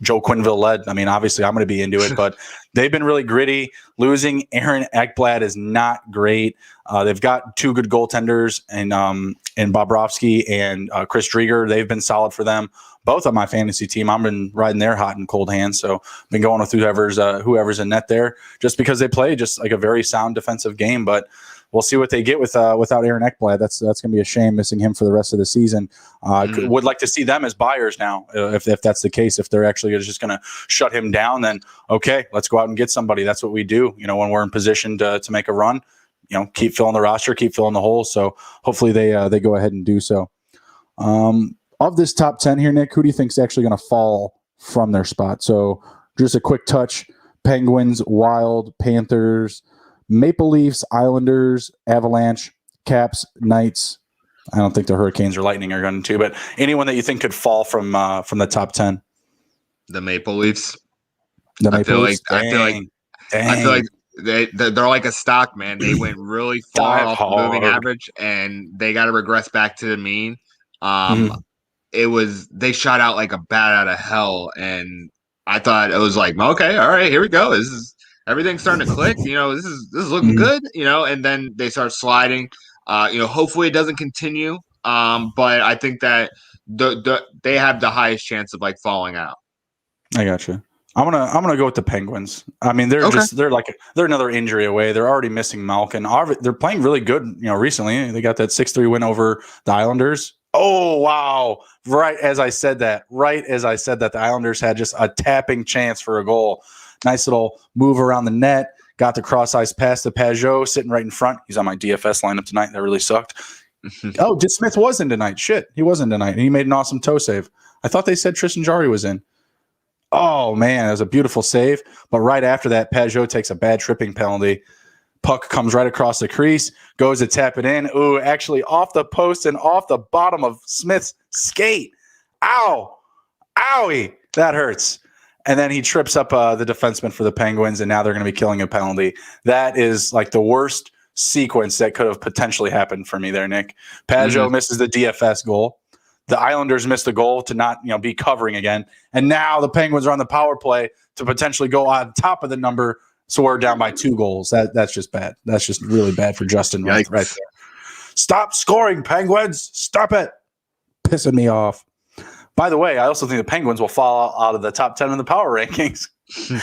Joe Quenneville led. I mean, obviously, I'm going to be into it, but they've been really gritty. Losing Aaron Ekblad is not great. They've got 2 good goaltenders, and Bobrovsky and Chris Drieger. They've been solid for them. Both on my fantasy team, I've been riding their hot and cold hands. So I've been going with whoever's in net there, just because they play just like a very sound defensive game. But we'll see what they get without Aaron Ekblad. That's going to be a shame missing him for the rest of the season. Would like to see them as buyers now, if that's the case. If they're actually just going to shut him down, then okay, let's go out and get somebody. That's what we do. When we're in position to make a run, keep filling the roster, keep filling the holes. So hopefully they go ahead and do so. Of this top 10 here, Nick, who do you think is actually going to fall from their spot? So just a quick touch: Penguins, Wild, Panthers, Maple Leafs, Islanders, Avalanche, Caps, Knights. I don't think the Hurricanes or Lightning are going to, but anyone that you think could fall from the top 10? The Maple Leafs. I feel like they're like a stock, man. They went really far Dive off the moving hard. average, and they got to regress back to the mean. They shot out like a bat out of hell, and I thought it was like, okay, all right, here we go. Everything's starting to click. This is looking good. And then they start sliding. Hopefully it doesn't continue. But I think that they have the highest chance of like falling out. I gotcha. I'm gonna go with the Penguins. I mean, they're another injury away. They're already missing Malkin. They're playing really good. Recently they got that 6-3 win over the Islanders. Oh wow! Right as I said that, the Islanders had just a tapping chance for a goal. Nice little move around the net. Got the cross ice pass to Pajot, sitting right in front. He's on my DFS lineup tonight. That really sucked. Oh, Smith was in tonight. Shit, he wasn't tonight, and he made an awesome toe save. I thought they said Tristan Jarry was in. Oh, man, it was a beautiful save. But right after that, Pajot takes a bad tripping penalty. Puck comes right across the crease, goes to tap it in. Ooh, actually off the post and off the bottom of Smith's skate. Ow. Owie. That hurts. And then he trips up the defenseman for the Penguins, and now they're going to be killing a penalty. That is like the worst sequence that could have potentially happened for me there, Nick. Pajot misses the DFS goal. The Islanders missed the goal to not, be covering again. And now the Penguins are on the power play to potentially go on top of the number. So we're down by 2 goals. That's just bad. That's just really bad for Justin right there. Stop scoring, Penguins. Stop it. Pissing me off. By the way, I also think the Penguins will fall out of the top 10 in the power rankings.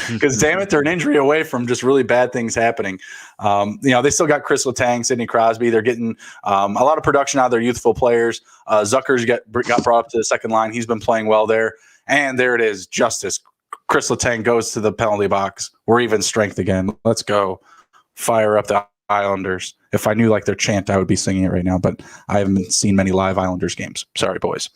Because, damn it, they're an injury away from just really bad things happening. They still got Chris Letang, Sidney Crosby. They're getting a lot of production out of their youthful players. Zucker's got brought up to the second line. He's been playing well there. And there it is, justice. Chris Letang goes to the penalty box. We're even strength again. Let's go. Fire up the Islanders. If I knew their chant, I would be singing it right now. But I haven't seen many live Islanders games. Sorry, boys.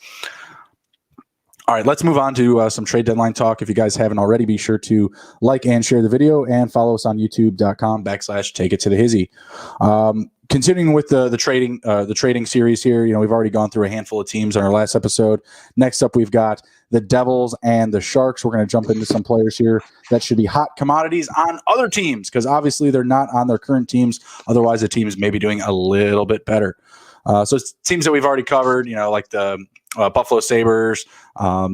All right, let's move on to some trade deadline talk. If you guys haven't already, be sure to like and share the video and follow us on youtube.com/take it to the Hizzy. Continuing with the trading series here, we've already gone through a handful of teams on our last episode. Next up, we've got the Devils and the Sharks. We're going to jump into some players here that should be hot commodities on other teams because obviously they're not on their current teams. Otherwise, the teams may be doing a little bit better. So it's teams that we've already covered, like the Buffalo Sabres,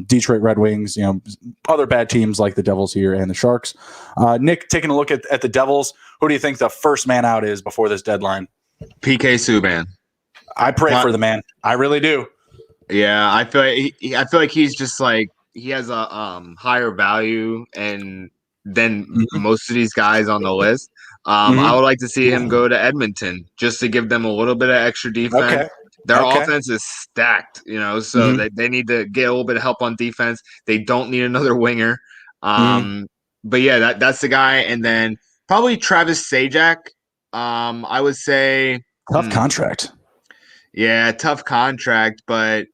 Detroit Red Wings, other bad teams like the Devils here and the Sharks. Nick, taking a look at the Devils, who do you think the first man out is before this deadline? PK Subban. I pray for the man. I really do. Yeah, I feel like he's just he has a higher value than most of these guys on the list. I would like to see him go to Edmonton just to give them a little bit of extra defense. Okay. Their offense is stacked, so they need to get a little bit of help on defense. They don't need another winger. But yeah, that's the guy. And then probably Travis Zajac. I would say tough contract. Yeah, tough contract, but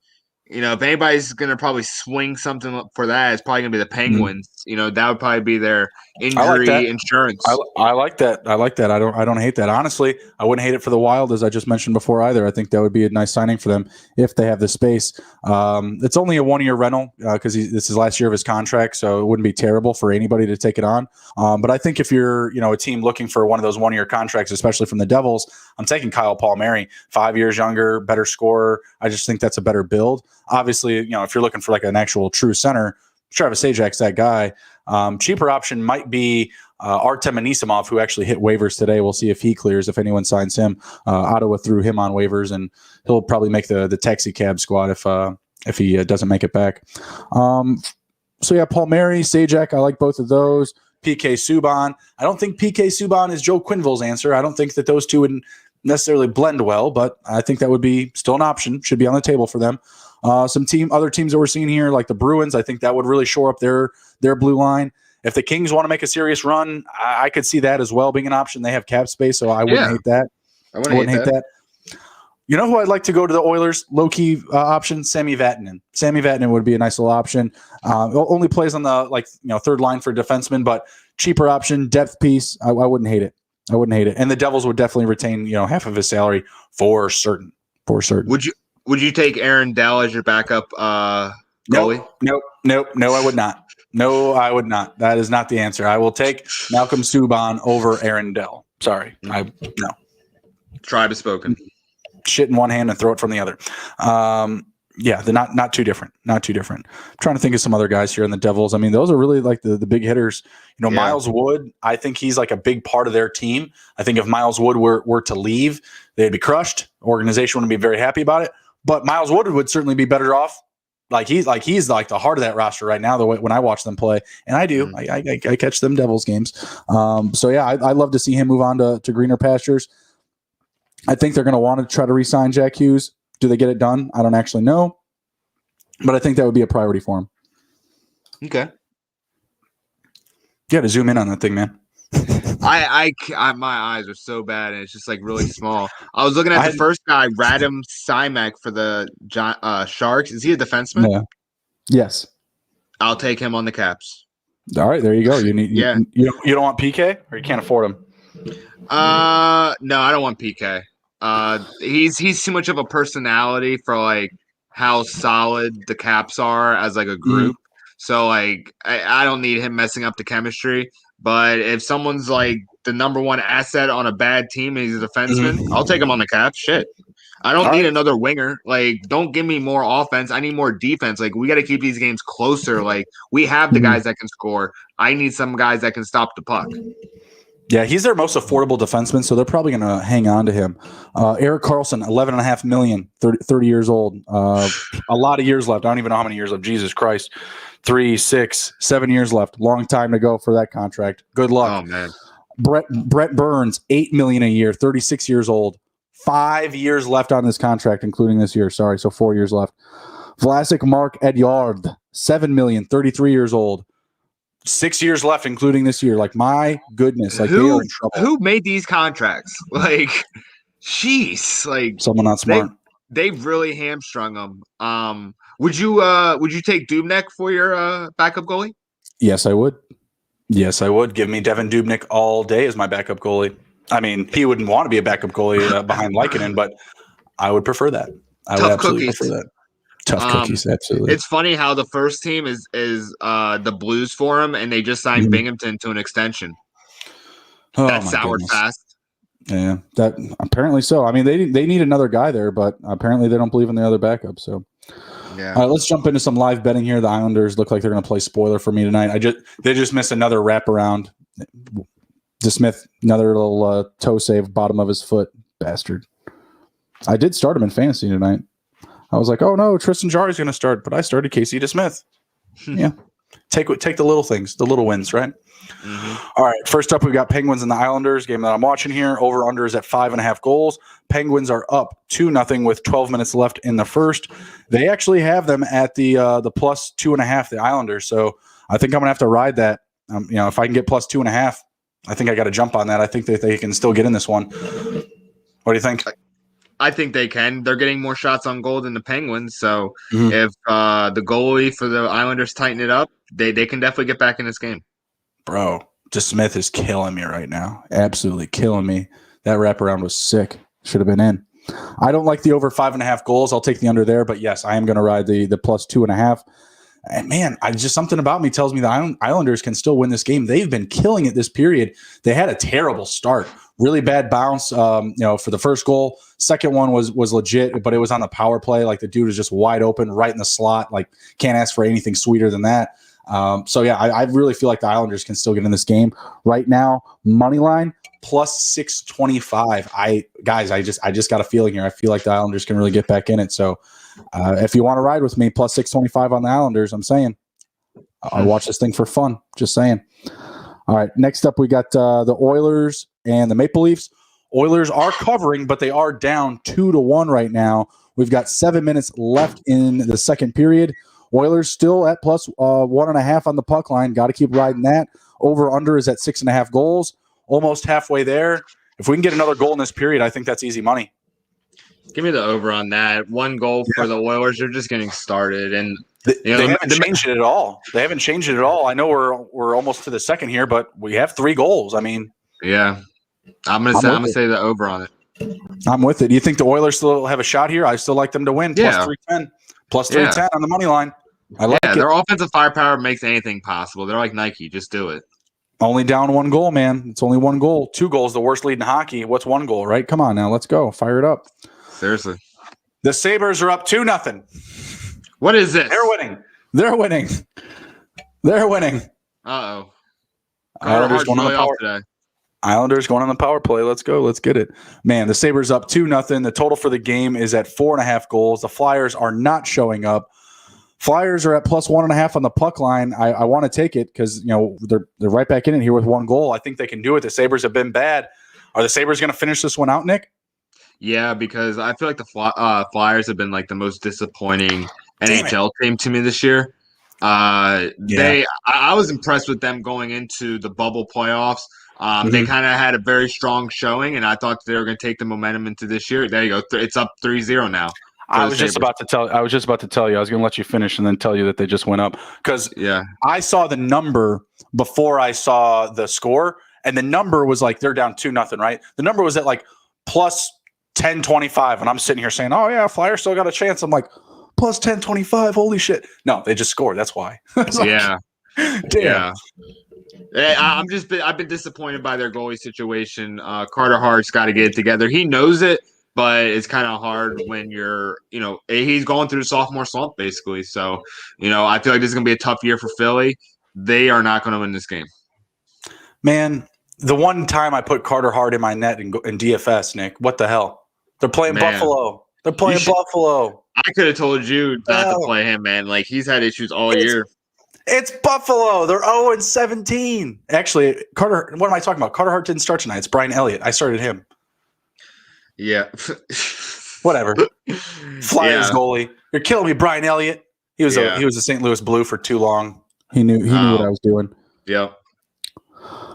if anybody's going to probably swing something for that, it's probably going to be the Penguins. That would probably be their injury insurance. I like that. I don't hate that. Honestly, I wouldn't hate it for the Wild, as I just mentioned before either. I think that would be a nice signing for them if they have the space. It's only a 1-year rental because this is last year of his contract, so it wouldn't be terrible for anybody to take it on. But I think if you're a team looking for one of those 1-year contracts, especially from the Devils, I'm taking Kyle Palmieri, 5 years younger, better scorer. I just think that's a better build. Obviously, if you're looking for an actual true center, Travis Zajak's that guy. Cheaper option might be Artem Anisimov, who actually hit waivers today. We'll see if he clears, if anyone signs him. Ottawa threw him on waivers, and he'll probably make the taxi cab squad if he doesn't make it back. So yeah, Palmieri, Zajac, I like both of those. PK Subban. I don't think PK Subban is Joe Quenneville's answer. I don't think that those two would necessarily blend well, but I think that would be still an option. Should be on the table for them. Other teams that we're seeing here, like the Bruins, I think that would really shore up their blue line. If the Kings want to make a serious run, I could see that as well being an option. They have cap space, so I wouldn't hate that. I wouldn't hate that. You know who I'd like to go to the Oilers? Low-key option, Sami Vatanen. Sami Vatanen would be a nice little option. Only plays on the third line for defenseman, but cheaper option, depth piece. I wouldn't hate it. And the Devils would definitely retain half of his salary for certain. Would you take Aaron Dell as your backup goalie? Nope. No, I would not. No, I would not. That is not the answer. I will take Malcolm Subban over Aaron Dell. Sorry. No. Tribe has spoken. Shit in one hand and throw it from the other. They're not too different. I'm trying to think of some other guys here in the Devils. I mean, those are really like the big hitters. Miles Wood, I think he's like a big part of their team. I think if Miles Wood were to leave, they'd be crushed. Organization wouldn't be very happy about it. But Miles Wood would certainly be better off. He's like the heart of that roster right now. The way when I watch them play, and I do, I catch them Devils games. I'd love to see him move on to greener pastures. I think they're going to want to try to re-sign Jack Hughes. Do they get it done? I don't actually know, but I think that would be a priority for him. Okay. You got to zoom in on that thing, man. I my eyes are so bad, and it's just like really small. I was looking at the first guy, Radim Simek for the Sharks. Is he a defenseman? Yeah. Yes. I'll take him on the Caps. All right, there you go. You don't want PK, or you can't afford him? No, I don't want PK. He's too much of a personality for like how solid the Caps are as like a group. So like I don't need him messing up the chemistry. But if someone's like the number one asset on a bad team and he's a defenseman, I'll take him on the Caps. Shit. I don't need another winger. Like, don't give me more offense. I need more defense. Like, we got to keep these games closer. Like, we have the guys that can score. I need some guys that can stop the puck. Yeah, he's their most affordable defenseman, so they're probably going to hang on to him. Erik Carlson, $11.5 million, 30 years old. A lot of years left. I don't even know how many years left. Jesus Christ. 3, 6, 7 years left. Long time to go for that contract. Good luck. Oh, man. Brent Burns, $8 million a year, 36 years old. 5 years left on this contract, including this year. Sorry, so 4 years left. Vlasic Mark Edyard, $7 million, 33 years old. 6 years left, including this year. Like, my goodness, like they are in trouble. Who made these contracts? Like, jeez, like someone not smart. They really hamstrung them. Would you take Dubnyk for your backup goalie? Yes, I would. Give me Devin Dubnyk all day as my backup goalie. I mean, he wouldn't want to be a backup goalie behind Lehkonen, but I would prefer that. I would absolutely prefer that. Tough cookies, absolutely. It's funny how the first team is the Blues for him, and they just signed Binghamton to an extension. That soured fast. Yeah, that apparently so. I mean, they need another guy there, but apparently they don't believe in the other backup. So, yeah. All right, let's jump into some live betting here. The Islanders look like they're going to play spoiler for me tonight. They just missed another wraparound. DeSmith, another little toe save, bottom of his foot, bastard. I did start him in fantasy tonight. I was like, oh no, Tristan Jarry's going to start, but I started Casey DeSmith. Yeah, take the little things, the little wins, right? All right, first up, we've got Penguins and the Islanders, game that I'm watching here. Over-under is at 5.5 goals. Penguins are up 2-0 with 12 minutes left in the first. They actually have them at the plus 2.5, the Islanders. So I think I'm going to have to ride that. If I can get plus 2.5, I think I got to jump on that. I think that they can still get in this one. What do you think? I think they can. They're getting more shots on goal than the Penguins. So if the goalie for the Islanders tighten it up, they can definitely get back in this game. Bro, DeSmith is killing me right now. Absolutely killing me. That wraparound was sick. Should have been in. I don't like the over 5.5 goals. I'll take the under there. But yes, I am going to ride the plus 2.5. And man, just something about me tells me the Islanders can still win this game. They've been killing it this period. They had a terrible start. Really bad bounce, for the first goal. Second one was legit, but it was on the power play. Like the dude was just wide open, right in the slot. Like can't ask for anything sweeter than that. I really feel like the Islanders can still get in this game right now. Money line plus 625. I just got a feeling here. I feel like the Islanders can really get back in it. So if you want to ride with me, plus 625 on the Islanders, I'm saying I'll watch this thing for fun. Just saying. All right, next up we got the Oilers and the Maple Leafs. Oilers are covering, but they are down 2-1 right now. We've got 7 minutes left in the second period. Oilers still at plus 1.5 on the puck line. Got to keep riding that. Over-under is at 6.5 goals. Almost halfway there. If we can get another goal in this period, I think that's easy money. Give me the over on that. One goal for the Oilers. They're just getting started, and They haven't changed it at all. They haven't changed it at all. I know we're almost to the second here, but we have 3 goals. I mean, yeah, I'm gonna say the over on it. I'm with it. Do you think the Oilers still have a shot here? I still like them to win. Yeah. Plus 310 on the money line. I like it. Their offensive firepower makes anything possible. They're like Nike. Just do it. Only down 1 goal, man. It's only 1 goal. 2 goals, the worst lead in hockey. What's 1 goal, right? Come on now. Let's go. Fire it up. Seriously. The Sabres are up 2-0. What is this? They're winning. They're winning. They're winning. Uh-oh. Islanders going on the power today. Islanders going on the power play. Let's go. Let's get it. Man, the Sabres up 2-0. The total for the game is at 4.5 goals. The Flyers are not showing up. Flyers are at plus 1.5 on the puck line. I want to take it because they're right back in it here with 1 goal. I think they can do it. The Sabres have been bad. Are the Sabres going to finish this one out, Nick? Yeah, because I feel like the Flyers have been like the most disappointing NHL team to me this year. I was impressed with them going into the bubble playoffs. They kind of had a very strong showing, and I thought they were going to take the momentum into this year. There you go. It's up 3-0 now. I was just about to tell you. I was going to let you finish and then tell you that they just went up because I saw the number before I saw the score, and the number was like they're down 2-0, right? The number was at like plus 10-25, and I'm sitting here saying, "Oh yeah, Flyers still got a chance." I'm like, plus 10-25, holy shit! No, they just scored. That's why. Damn. Yeah. I've been disappointed by their goalie situation. Carter Hart's got to get it together. He knows it, but it's kind of hard when he's going through the sophomore slump basically. So, I feel like this is going to be a tough year for Philly. They are not going to win this game. Man, the one time I put Carter Hart in my net in DFS, Nick, what the hell? They're playing Buffalo. They're playing Buffalo. I could have told you not to play him, man. Like, he's had issues all year. It's Buffalo. They're 0-17. Actually, Carter, what am I talking about? Carter Hart didn't start tonight. It's Brian Elliott. I started him. Yeah. Whatever. Flyers goalie. You're killing me, Brian Elliott. He was a St. Louis Blue for too long. He knew what I was doing. Yeah.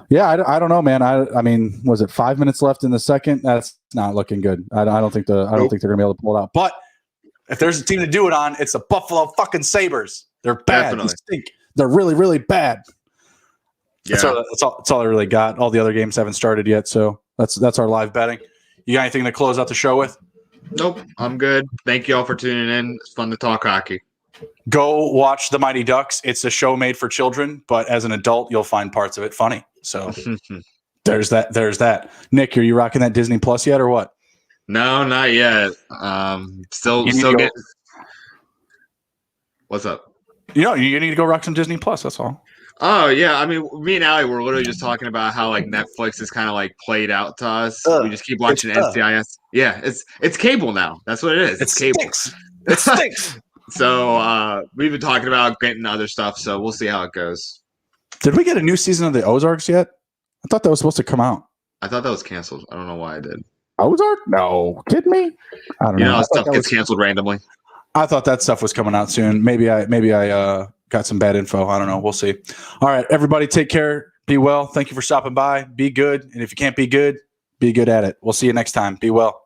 Yeah, I don't know, man. I mean, was it 5 minutes left in the second? That's not looking good. I don't think they're going to be able to pull it out. But if there's a team to do it on, it's the Buffalo fucking Sabres. They're bad. They stink. They're really, really bad. Yeah, that's all I really got. All the other games haven't started yet, so that's our live betting. You got anything to close out the show with? Nope, I'm good. Thank you all for tuning in. It's fun to talk hockey. Go watch the Mighty Ducks. It's a show made for children, but as an adult, you'll find parts of it funny. So there's that. Nick, are you rocking that Disney Plus yet or what? No, not yet. Still getting. What's up? You need to go rock some Disney Plus. That's all. Oh yeah, I mean, me and Allie were literally just talking about how like Netflix is kind of like played out to us. We just keep watching NCIS. Yeah, it's cable now. That's what it is. It's cable. It stinks. So we've been talking about getting other stuff. So we'll see how it goes. Did we get a new season of the Ozarks yet? I thought that was supposed to come out. I thought that was canceled. I don't know why I did. Ozark? No, kidding me? I don't know. Stuff gets canceled randomly. I thought that stuff was coming out soon. Maybe I got some bad info. I don't know. We'll see. All right, everybody, take care. Be well. Thank you for stopping by. Be good, and if you can't be good at it. We'll see you next time. Be well.